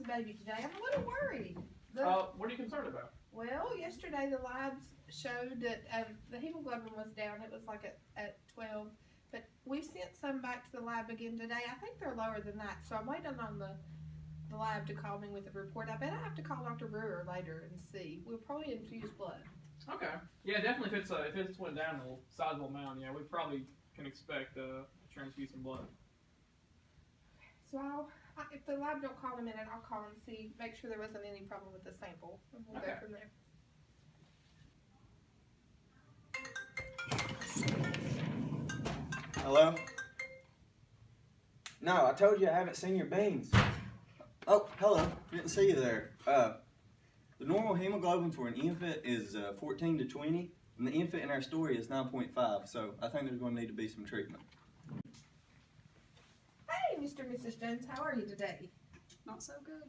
baby today. I'm a little worried. What are you concerned about? Well, yesterday the labs showed that the hemoglobin was down. It was like at 12. But we sent some back to the lab again today. I think they're lower than that. So I'm waiting on the lab to call me with a report. I bet I have to call Dr. Brewer later and see. We'll probably infuse blood. Okay. Yeah, definitely. If it's went down a sizable amount, yeah, we probably can expect transfuse some blood. So if the lab don't call in a minute, I'll call and see, make sure there wasn't any problem with the sample, and we'll go from there. Hello? No, I told you I haven't seen your beans. Oh, hello. Didn't see you there. The normal hemoglobin for an infant is 14 to 20, and the infant in our story is 9.5, so I think there's going to need to be some treatment. Hey, Mr. and Mrs. Jones, how are you today? Not so good.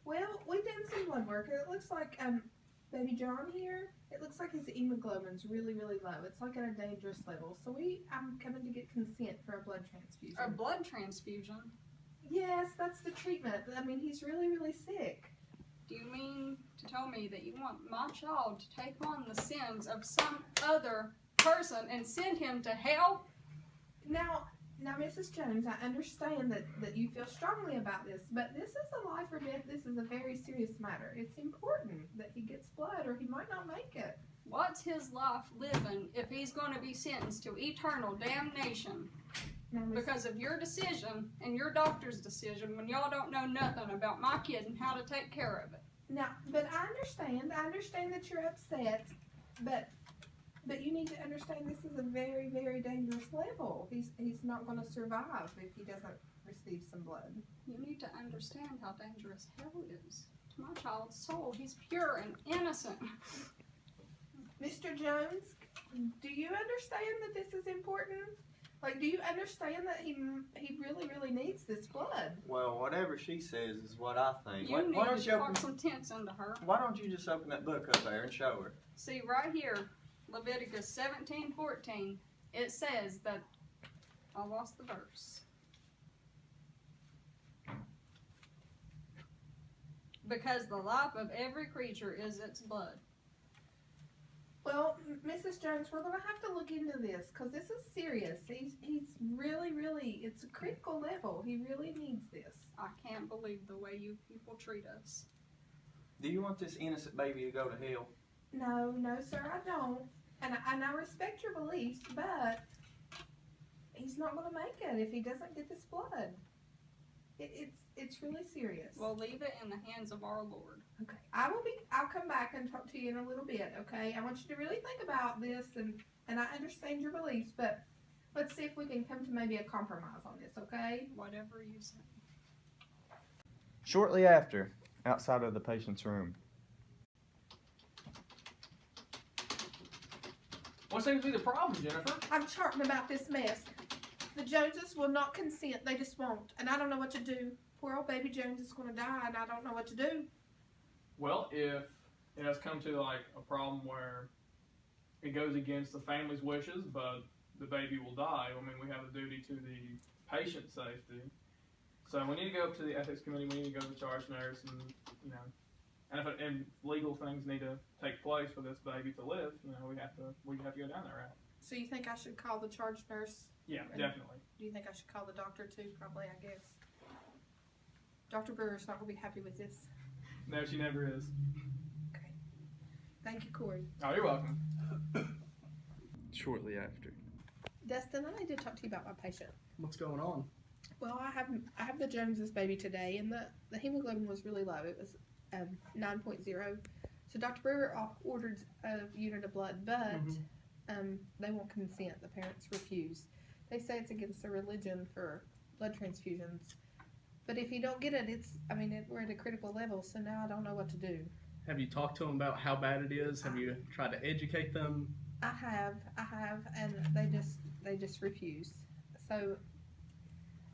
Well, we've done some blood work, and it looks like baby John here, it looks like his hemoglobin's really, really low. It's like at a dangerous level. So I'm coming to get consent for a blood transfusion. A blood transfusion? Yes, that's the treatment. I mean, he's really, really sick. Do you mean to tell me that you want my child to take on the sins of some other person and send him to hell? Now, Mrs. Jones, I understand that you feel strongly about this, but this is a life or death. This is a very serious matter. It's important that he gets blood or he might not make it. What's his life living if he's going to be sentenced to eternal damnation? Now, Because of your decision and your doctor's decision when y'all don't know nothing about my kid and how to take care of it. Now, but I understand that you're upset, but you need to understand this is a very, very dangerous level. He's not going to survive if he doesn't receive some blood. You need to understand how dangerous hell is to my child's soul. He's pure and innocent. Mr. Jones, do you understand that this is important? Like, do you understand that he really, really needs this blood? Well, whatever she says is what I think. You need to talk some sense into her. Why don't you just open that book up there and show her? See, right here, Leviticus 17:14, it says that, I lost the verse. Because the life of every creature is its blood. Well, Mrs. Jones, we're going to have to look into this because this is serious. He's really, really, it's a critical level. He really needs this. I can't believe the way you people treat us. Do you want this innocent baby to go to hell? No, sir, I don't. And I respect your beliefs, but he's not going to make it if he doesn't get this blood. It's really serious. We'll leave it in the hands of our Lord. Okay. I'll come back and talk to you in a little bit, okay? I want you to really think about this, and I understand your beliefs, but let's see if we can come to maybe a compromise on this, okay? Whatever you say. Shortly after, outside of the patient's room. What seems to be the problem, Jennifer? I'm charting about this mess. The Joneses will not consent. They just won't. And I don't know what to do. Poor old baby Jones is going to die, and I don't know what to do. Well, if it has come to like a problem where it goes against the family's wishes, but the baby will die, I mean, we have a duty to the patient's safety. So we need to go up to the ethics committee. We need to go to the charge nurse, and and legal things need to take place for this baby to live. We have to go down that route. So you think I should call the charge nurse? Yeah, definitely. Do you think I should call the doctor too? Probably, I guess. Dr. Brewer's not going to be happy with this. No, she never is. Okay. Thank you, Corey. Oh, you're welcome. Shortly after. Dustin, I need to talk to you about my patient. What's going on? Well, I have the Joneses baby today, and the hemoglobin was really low. It was 9.0. So Dr. Brewer ordered a unit of blood, but they won't consent. The parents refuse. They say it's against their religion for blood transfusions. But if you don't get it, we're at a critical level, so now I don't know what to do. Have you talked to them about how bad it is? Have you tried to educate them? I have, and they just refuse. So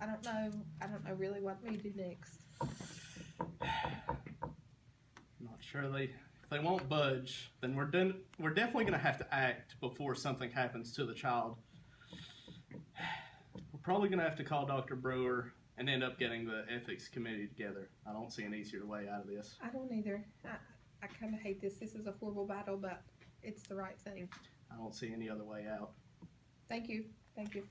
I don't know really what we do next. I'm not sure if they won't budge, then we're definitely going to have to act before something happens to the child. We're probably going to have to call Dr. Brewer and end up getting the ethics committee together. I don't see an easier way out of this. I don't either. I kind of hate this. This is a horrible battle, but it's the right thing. I don't see any other way out. Thank you. Thank you.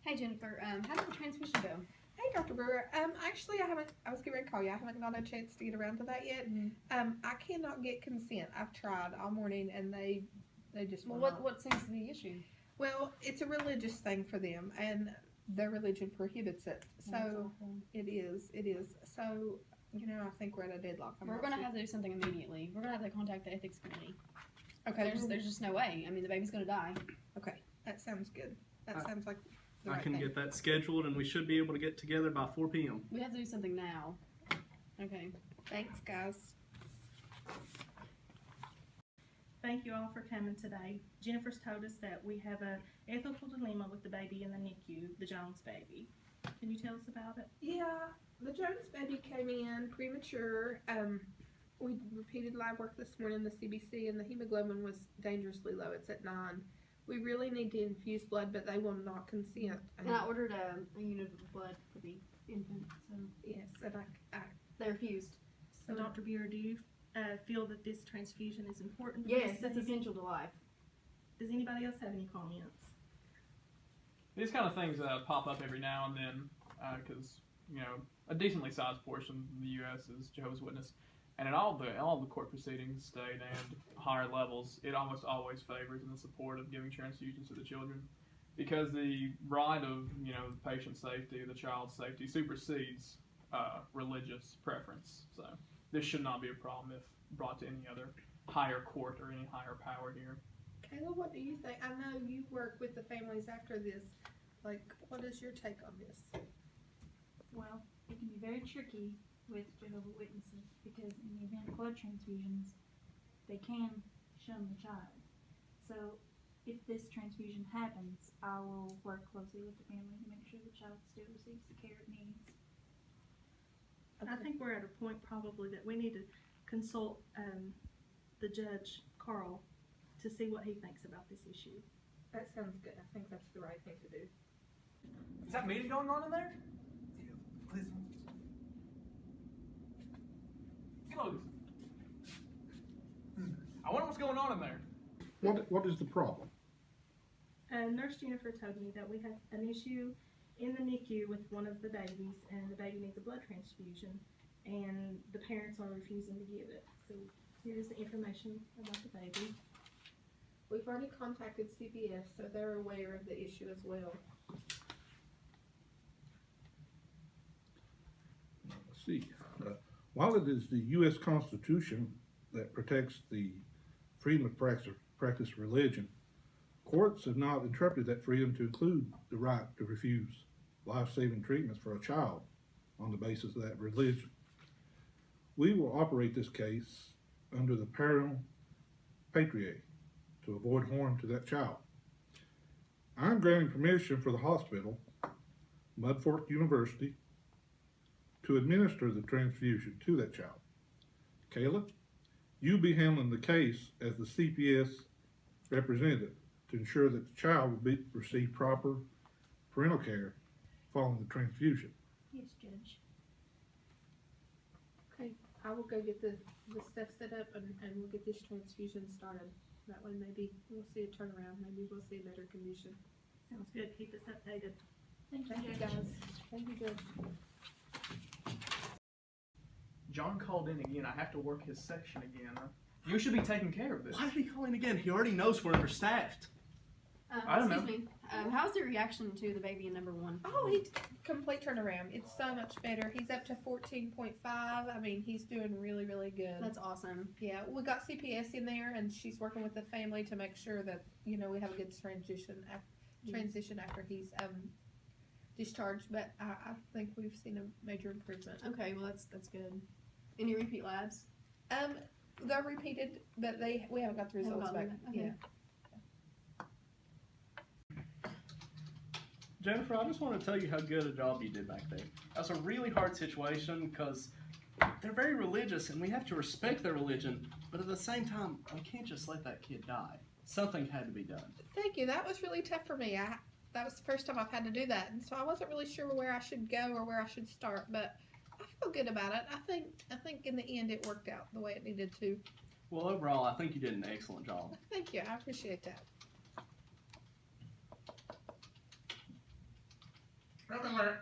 Hey Jennifer, how did the transfusion go? Hey, Dr. Brewer. Actually, I was getting ready to call you. I haven't gotten a chance to get around to that yet. I cannot get consent. I've tried all morning, and they just Well, will not. what seems to be the issue? Well, it's a religious thing for them, and their religion prohibits it. So it is. So I think we're at a deadlock. We're going to have to do something immediately. We're going to have to contact the ethics committee. Okay. There's just no way. I mean, the baby's going to die. Okay. That sounds good. That sounds like the I right can thing. get that scheduled, and we should be able to get together by 4 p.m. We have to do something now. Okay. Thanks, guys. Thank you all for coming today. Jennifer's told us that we have a ethical dilemma with the baby in the NICU, the Jones baby. Can you tell us about it? Yeah, the Jones baby came in premature. We repeated lab work this morning, the CBC, and the hemoglobin was dangerously low. It's at 9. We really need to infuse blood, but they will not consent. And I ordered a unit of blood for the infant, so Yes, and I they refused. So, Dr. Buer, do you feel that this transfusion is important? for Yes, this that's baby? essential to life. Does anybody else have any comments? These kind of things pop up every now and then because a decently sized portion of the U.S. is Jehovah's Witness, and in all the court proceedings, state and higher levels, it almost always favors in the support of giving transfusions to the children, because the right of the patient safety, the child's safety supersedes religious preference. So this should not be a problem if brought to any other higher court or any higher power here. Kayla, what do you think? I know you work with the families after this. Like, what is your take on this? Well, it can be very tricky with Jehovah's Witnesses because in the event of blood transfusions, they can shun the child. So if this transfusion happens, I will work closely with the family to make sure the child still receives the care it needs. I think we're at a point probably that we need to consult the judge, Carl, to see what he thinks about this issue. That sounds good. I think that's the right thing to do. Is that meeting going on in there? Please. Get loose. I wonder what's going on in there. What is the problem? Nurse Jennifer told me that we have an issue in the NICU with one of the babies, and the baby needs a blood transfusion, and the parents are refusing to give it. So here's the information about the baby. We've already contacted CPS, so they're aware of the issue as well. Let's see. While it is the U.S. Constitution that protects the freedom of practice religion, courts have not interpreted that freedom to include the right to refuse life-saving treatments for a child on the basis of that religion. We will operate this case under the parental patriae to avoid harm to that child. I'm granting permission for the hospital, Mudfork University, to administer the transfusion to that child. Kayla, you'll be handling the case as the CPS representative to ensure that the child will receive proper parental care following the transfusion. Yes, Judge. Okay, I will go get the stuff set up and we'll get this transfusion started. That way maybe we'll see a turnaround. Maybe we'll see a better condition. Sounds good. Keep us updated. Thank you, Thank you, Judge. guys. Thank you, Judge. John called in again. I have to work his section again. You should be taking care of this. Why did he call in again? He already knows we're understaffed. I don't Excuse me. How's the reaction to the baby in number 1? Oh, he complete turnaround. It's so much better. He's up to 14.5. I mean, he's doing really, really good. That's awesome. Yeah, we got CPS in there, and she's working with the family to make sure that we have a good transition after he's discharged. But I think we've seen a major improvement. Okay, well that's good. Any repeat labs? They're repeated, but we haven't got the Haven't results gotten back. them. Okay. Yeah. Jennifer, I just want to tell you how good a job you did back there. That's a really hard situation because they're very religious and we have to respect their religion, but at the same time, we can't just let that kid die. Something had to be done. Thank you. That was really tough for me. that was the first time I've had to do that, and so I wasn't really sure where I should go or where I should start. But I feel good about it. I think in the end it worked out the way it needed to. Well, overall, I think you did an excellent job. Thank you. I appreciate that. Come on, Larry.